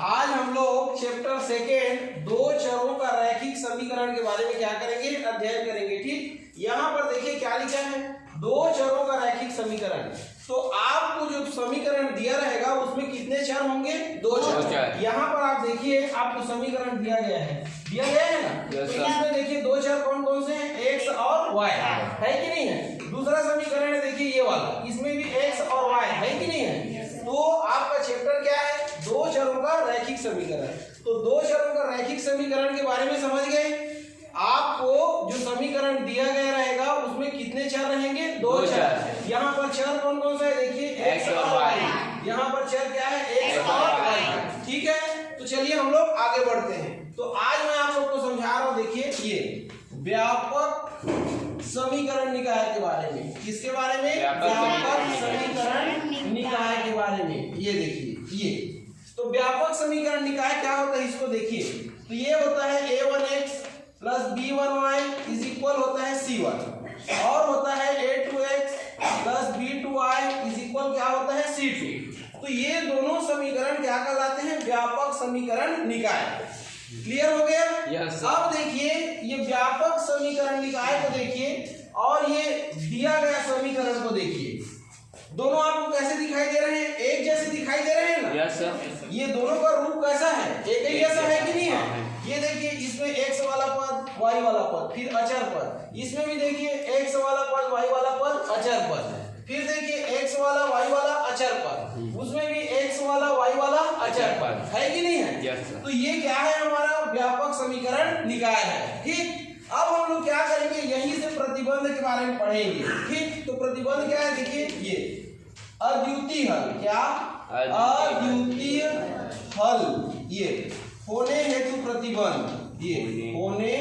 आज हम लोग चैप्टर सेकेंड दो चरों का रैखिक समीकरण के बारे में क्या करेंगे, अध्ययन करेंगे। ठीक, यहाँ पर देखिए क्या लिखा है, दो चरों का रैखिक समीकरण। तो आपको जो समीकरण दिया रहेगा उसमें कितने चर होंगे, दो चर। यहाँ पर आप देखिए आपको समीकरण दिया गया है ना। तो इसमें देखिए दो चर कौन कौन से हैं, एक्स और वाई, है कि नहीं है। दूसरा समीकरण है देखिए ये वाला, इसमें भी एक्स और वाई है कि नहीं है। तो आपका चैप्टर क्या है, दो चरों का रैखिक समीकरण। तो दो चरों का रैखिक समीकरण के बारे में समझ गए। आपको जो समीकरण दिया गया रहेगा उसमें कितने चर रहेंगे, दो चर। यहाँ पर चर कौन कौन सा है देखिए, एक्स और वाई। यहाँ पर चर क्या है, एक्स और वाई। ठीक है, तो चलिए हम लोग आगे बढ़ते हैं। तो आज मैं आप लोग को समझा रहा हूँ, देखिए ये व्यापक समीकरण निकाय के बारे में। किसके बारे में, व्यापक समीकरण निकाय के बारे में। ये देखिए ये तो व्यापक समीकरण निकाय क्या होता है, इसको देखिए। तो ये होता है a1x plus b1y is equal होता है c1, और होता है a2x plus b2y is equal क्या होता है c2। तो ये दोनों समीकरण क्या कहलाते हैं, व्यापक समीकरण निकाय। क्लियर हो गया। yes, अब देखिए ये व्यापक समीकरण निकाय को देखिए और ये दिया गया समीकरण को देखिए, दोनों आपको कैसे दिखाई दे रहे हैं, एक जैसे दिखाई दे रहे हैं ना। yes, sir। ये दोनों का रूप कैसा है, एक ही जैसा है कि नहीं है। ये देखिए इसमें x वाला पद, y वाला पद, फिर अचर पद। इसमें भी देखिए x वाला पद, y वाला पद, अचर पद। फिर देखिए x वाला y वाला अचर पद, उसमें भी x वाला y वाला अचर पद, है कि नहीं है। yes, sir। तो ये क्या है, हमारा व्यापक समीकरण निकाय है। ठीक, अब हम लोग क्या करेंगे, यहीं से प्रतिबंध के बारे में पढ़ेंगे। ठीक, तो प्रतिबंध क्या है देखिए, ये अद्वितीय हल, क्या अद्वितीय हल, ये होने हेतु प्रतिबंध, ये होने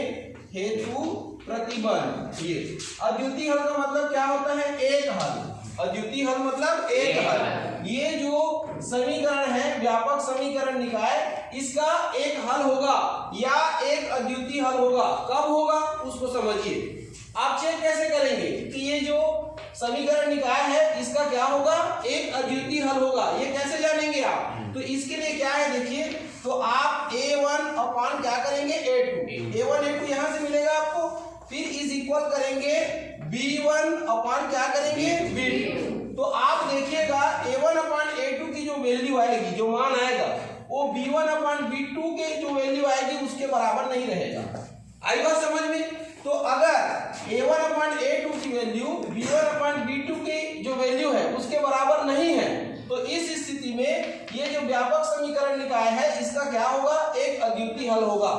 हेतु प्रतिबंध। ये अद्वितीय हल का मतलब क्या होता है, एक हल। अद्वितीय हल मतलब एक हल। ये जो समीकरण है व्यापक समीकरण निकाय, इसका एक हल होगा या एक अद्वितीय हल होगा। कब होगा उसको समझिए। आप चेक कैसे करेंगे कि ये जो समीकरण निकाय है इसका क्या होगा, एक अद्वितीय हल होगा। ये कैसे जानेंगे आप, तो इसके लिए क्या है देखिए, तो आप a1 अपान क्या करेंगे, a1 a2 यहाँ से मिलेगा आपको, फिर इज इक्वल करेंगे b1 अपान क्या करेंगे, b2। तो आप देखिएगा a1 अपान a2 की जो वैल्यू आएगी, जो मान आएगा, वो b1 अपान b2 के जो वैल्यू आएगी उसके बराबर नहीं रहेगा। आई बात समझ में। तो अगर a1 अपान a2 की वैल्यू b1 अपान b2 की जो वैल्यू है उसके बराबर नहीं है, तो इस स्थिति में ये जो व्यापक समीकरण निकाय है इसका क्या होगा, एक अद्वितीय हल होगा।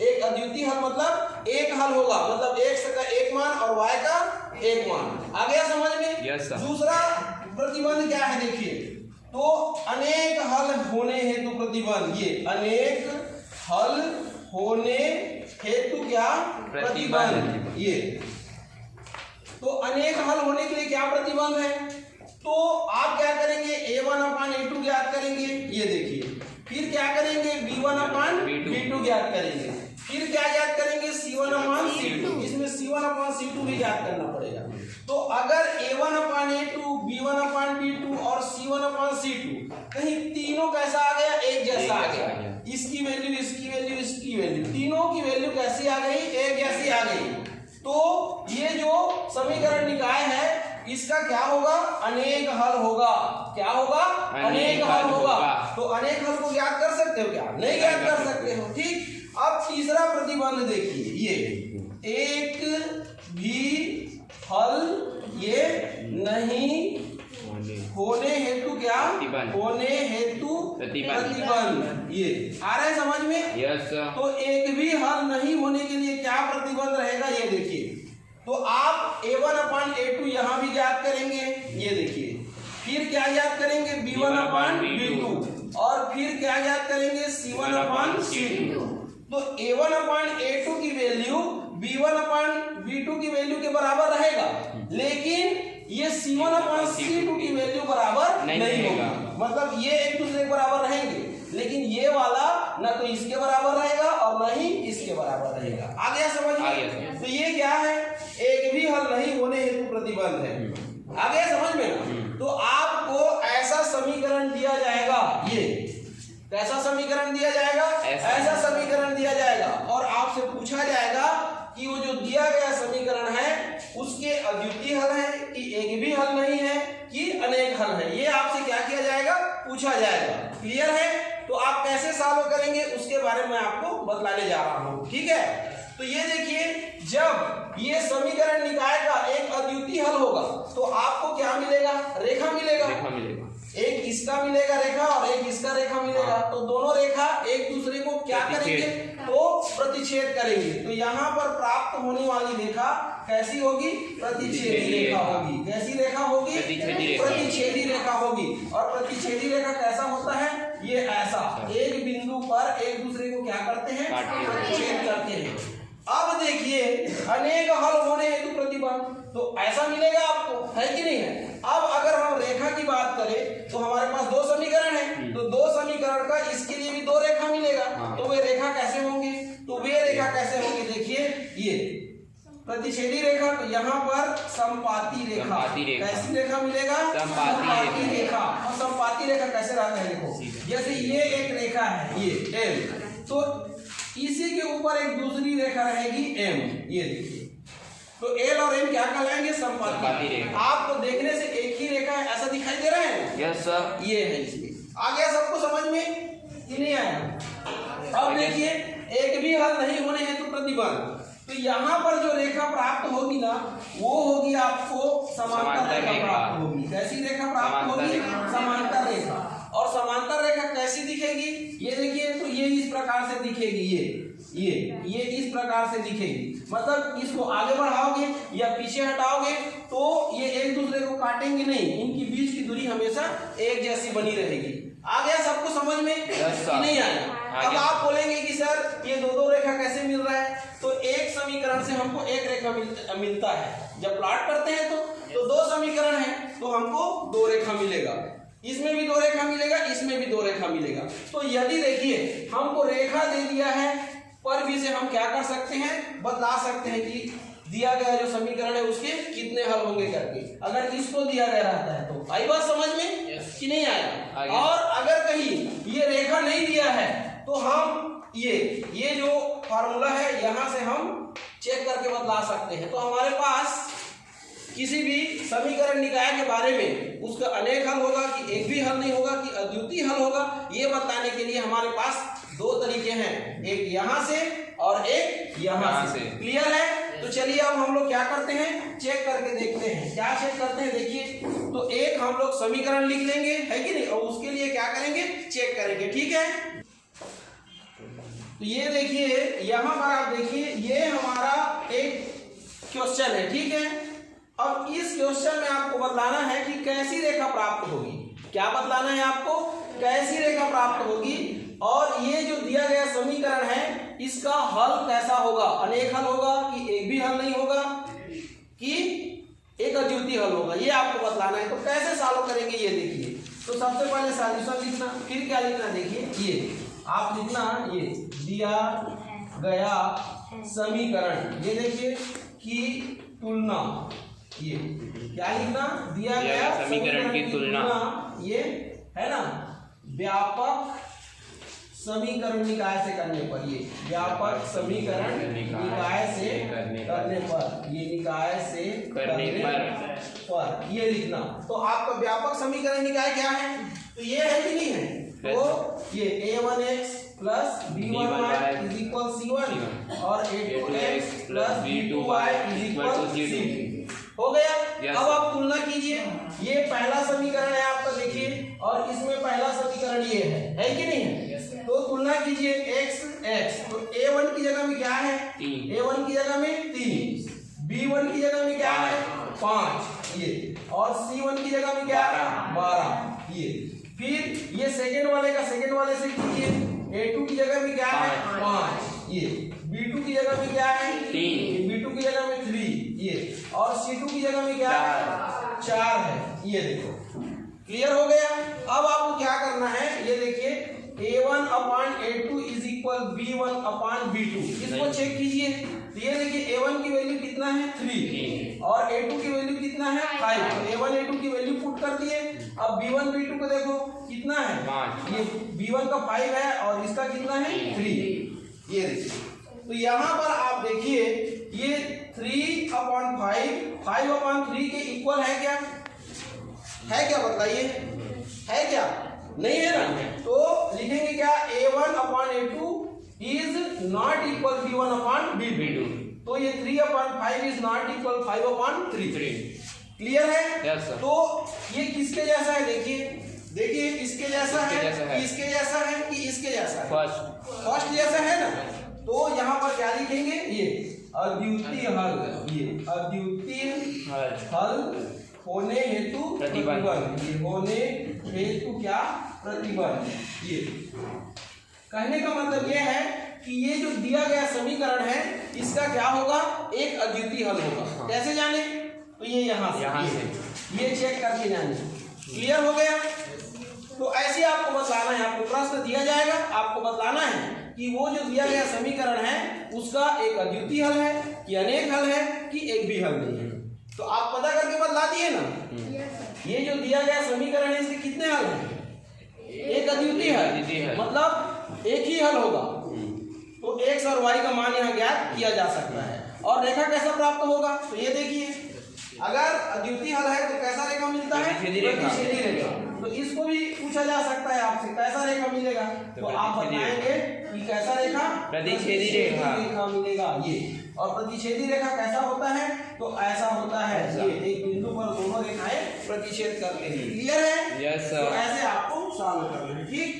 एक अद्वितीय हल मतलब एक हल होगा, मतलब x का एक मान और y का एक मान। आ गया समझ में। yes, sir। दूसरा प्रतिबंध क्या है देखिए, तो अनेक हल होने हेतु प्रतिबंध। ये अनेक हल होने हेतु क्या, प्रतिबंध। ये तो अनेक हल होने के लिए क्या प्रतिबंध है, तो आप क्या करेंगे, a1 अपान a2 ज्ञात करेंगे, ये देखिए। फिर क्या करेंगे, b1 अपान b2 ज्ञात करेंगे। फिर क्या ज्ञात करेंगे, c1 अपान c2। इसमें c1 अपान c2 भी ज्ञात करना पड़ेगा। तो अगर a1 अपान a2, b1 अपान b2 और c1 अपान c2 कहीं तीनों कैसा आ गया, एक जैसा आ गया, इसकी वैल्यू इसकी वैल्यू इसकी वैल्यू, तीनों की वैल्यू कैसी आ गई, एक जैसी आ गई, तो ये जो समीकरण निकाय है इसका क्या होगा, अनेक हल होगा। क्या होगा, अनेक हल होगा। तो अनेक हल को ज्ञात कर सकते हो क्या, नहीं ज्ञात कर सकते हो। ठीक, अब तीसरा प्रतिबंध देखिए, ये एक भी हल ये नहीं होने हेतु क्या, होने हेतु प्रतिबंध। ये आ रहा है समझ में। yes, sir। तो एक भी हल नहीं होने के लिए क्या प्रतिबंध रहेगा, ये देखिए। तो आप a1 अपान a2 यहाँ भी ज्ञात करेंगे, ये देखिए। फिर क्या ज्ञात करेंगे, b1 अपान b2, और फिर क्या ज्ञात करेंगे, c1 अपान c2। तो a1 अपान a2 की वैल्यू b1 अपान b2 की वैल्यू के बराबर रहेगा, लेकिन ये c1 अपान c2 की वैल्यू बराबर नहीं होगा। मतलब ये एक दूसरे के बराबर रहेंगे, लेकिन ये वाला ना तो इसके बराबर रहेगा और ना ही इसके बराबर रहेगा। आ गया समझ में। तो ये क्या है, एक भी हल नहीं होने हेतु प्रतिबंध है। आ गया समझ में। तो आपको ऐसा समीकरण दिया जाएगा, ये कैसा समीकरण दिया जाएगा? ऐसा समीकरण दिया जाएगा और आपसे पूछा जाएगा कि वो जो दिया गया समीकरण है उसके अद्वितीय हल है कि एक भी हल नहीं है कि अनेक हल है, ये आपसे क्या किया जाएगा? पूछा जाएगा। क्लियर है? तो आप कैसे सॉल्व करेंगे उसके बारे में आपको बतलाने जा रहा हूं। ठीक है, तो ये देखिए, जब ये समीकरण निकाय का एक अद्वितीय हल होगा तो आपको क्या मिलेगा? रेखा मिलेगा। एक इसका मिलेगा रेखा और एक इसका रेखा मिलेगा। तो दोनों रेखा एक दूसरे को क्या करेंगे? तो प्रतिच्छेद करेंगे। तो यहाँ पर प्राप्त होने वाली रेखा कैसी होगी? प्रतिच्छेदी रेखा होगी। कैसी रेखा होगी? प्रतिच्छेदी रेखा होगी। और प्रतिच्छेदी रेखा कैसा होता है? ये ऐसा एक बिंदु पर एक दूसरे को क्या करते हैं? प्रतिच्छेद करते हैं। अब देखिए, अनेक हल होने हेतु प्रतिबंध, तो ऐसा मिलेगा आपको, है कि नहीं है? अब अगर हम रेखा की बात करें तो हमारे पास दो समीकरण है, तो दो समीकरण का इसके लिए भी दो रेखा मिलेगा। तो वे रेखा कैसे होंगे? तो वे रेखा कैसे होंगे? देखिए, ये प्रतिच्छेदी रेखा, तो यहाँ पर समपाती रेखा। कैसी रेखा मिलेगा? समपाती रेखा। और समपाती रेखा कैसे रहता है? देखो, जैसे ये एक रेखा है, ये एल, तो इसी के ऊपर एक दूसरी रेखा रहेगी एम। ये देखिए, तो एल और एम क्या कहलाएंगे? समपाती रेखा। आपको देखने से एक ही रेखा है ऐसा दिखाई दे रहा है? यस सर, ये है। इसमें आ गया सबको समझ में कि नहीं आया? अब देखिए, एक भी हल नहीं होने हेतु प्रतिबंध, तो यहाँ पर जो रेखा प्राप्त होगी ना, वो होगी आपको समांतर रेखा प्राप्त होगी। कैसी रेखा प्राप्त होगी? समांतर रेखा। और समांतर रेखा कैसी दिखेगी? ये देखिए, तो ये इस प्रकार से दिखेगी। ये इस प्रकार से दिखेगी। मतलब इसको आगे बढ़ाओगे या पीछे हटाओगे तो ये एक दूसरे को काटेंगे नहीं, इनकी बीच की दूरी हमेशा एक जैसी बनी रहेगी। आ गया सबको समझ में? नहीं आया? अब आप बोलेंगे कि सर ये दो रेखा कैसे मिल रहा है? तो एक समीकरण से हमको एक रेखा मिलता है। जब प्लॉट करते हैं तो दो समीकरण है तो हमको दो रेखा मिलेगा। इसमें भी दो रेखा मिलेगा, इसमें भी दो रेखा मिलेगा। तो यदि देखिए हमको रेखा दे दिया है, पर भी से हम क्या कर सकते हैं? बतला सकते हैं कि दिया गया जो समीकरण है उसके कितने हल होंगे करके। अगर इसको दिया गया रहता है तो आई बात समझ में कि नहीं आया? और अगर कहीं ये रेखा नहीं दिया है तो हम ये जो फार्मूला है यहाँ से हम चेक करके बतला सकते हैं। तो हमारे पास किसी भी समीकरण निकाय के बारे में उसका अनेक हल होगा कि एक भी हल नहीं होगा कि अद्वितीय हल होगा, ये बताने के लिए हमारे पास दो तरीके हैं, एक यहाँ से और एक यहाँ से। क्लियर है? तो चलिए अब हम लोग क्या करते हैं? चेक करके देखते हैं। क्या चेक करते हैं? देखिए, तो एक हम लोग समीकरण लिख लेंगे, है कि नहीं, और उसके लिए क्या करेंगे? चेक करेंगे। ठीक है, तो ये देखिए, यहाँ पर आप देखिए, ये हमारा एक क्वेश्चन है। ठीक है, अब इस क्वेश्चन में आपको बतलाना है कि कैसी रेखा प्राप्त होगी। क्या बतलाना है आपको? कैसी रेखा प्राप्त होगी। और ये जो दिया गया समीकरण है इसका हल कैसा होगा? अनेक हल होगा कि एक भी हल नहीं होगा कि एक अद्वितीय हल होगा, ये आपको बतलाना है। तो कैसे सॉल्व करेंगे ये देखिए। तो सबसे पहले सॉल्यूशन लिखना, फिर क्या लिखना? देखिए, ये आप लिखना, ये दिया गया समीकरण, ये देखिए कि तुलना, ये क्या लिखना? दिया गया समीकरण की तुलना, ये है ना, व्यापक समीकरण निकाय से करने पर, ये व्यापक समीकरण निकाय से करने पर, ये निकाय से करने पर ये लिखना। तो आपका व्यापक समीकरण निकाय क्या है? तो ये है कि नहीं है? तो ये a1x plus b1y is equal c1 और a2x plus b2y is equal c2 हो गया। अब आप तुलना कीजिए, ये पहला समीकरण है आपका, देखिए, और इसमें पहला समीकरण ये है कि नहीं है? तो तुलना कीजिए x, तो a1 की जगह में क्या है? a1 की जगह में 3, b1 की जगह में क्या है? 5, ये, और c1 की जगह में क्या है? 12, ये। फिर ये सेकेंड वाले का सेकेंड वाले से कीजिए, a2 की जगह में क्या है? 5, ये, b2 की जगह में क्या है? 3, b2 की जगह में 3, ये, और c2 की जगह में क्या है? 4 है। ये देखो, क्लियर हो गया। अब आपको क्या करना है? ये देखिए, a1 upon a2 is equal b1 upon b2, इसको चेक कीजिए। ये देखिए, a1 की वैल्यू कितना है? 3 और a2 की वैल्यू कितना है? 5। a1 a2 की वैल्यू पुट कर दिए अब B1 B2 को देखो कितना है 5, ये B1 का 5 है और इसका कितना है 3, ये देखिए। तो यहाँ पर आप देखिए ये 3/5 5/3 के इक्वल है क्या? है क्या बताइए? है क्या? नहीं है ना? तो लिखेंगे क्या? A1/A2 is not equal B1/B2। तो ये 3/5 इज नॉट इक्वल 5/3। क्लियर है? Yes, sir. तो ये किसके जैसा है? देखिए इसके जैसा है कि इसके जैसा है कि इसके जैसा है? फर्स्ट जैसा है ना? तो यहाँ पर क्या लिखेंगे? ये अद्वितीय हल, ये अद्वितीय हल होने हेतु प्रतिबंध, ये होने हेतु क्या? प्रतिबंध। ये कहने का मतलब ये है कि ये जो दिया गया समीकरण है इसका क्या होगा? एक अद्वितीय हल होगा। कैसे जाने? तो ये यहाँ से ये चेक करके जाने। क्लियर हो गया? तो ऐसे आपको बतलाना है, आपको प्रश्न दिया जाएगा, आपको बतलाना है कि वो जो दिया गया समीकरण है उसका एक अद्वितीय हल है कि अनेक हल है कि एक भी हल नहीं है। तो आप पता करके बतला दिए ना। ये जो दिया गया समीकरण है इसके कितने हल हैं? एक अद्वितीय हल, मतलब एक ही हल होगा। तो x और y का मान यहाँ ज्ञात किया जा सकता है। और रेखा कैसा प्राप्त होगा? तो ये देखिए, अगर अद्वितीय हल है तो कैसा रेखा मिलता है? प्रतिच्छेदी रेखा। तो इसको भी पूछा जा सकता है आपसे, कैसा रेखा मिलेगा? तो आप बताएंगे कि कैसा रेखा? प्रतिच्छेदी रेखा मिलेगा ये। और प्रतिच्छेदी रेखा कैसा होता है? तो ऐसा होता है, ये एक बिंदु पर दोनों रेखाएं प्रतिच्छेद करते हैं। क्लियर है? Yes sir. तो ऐसे आपको सॉल्व करना है। ठीक।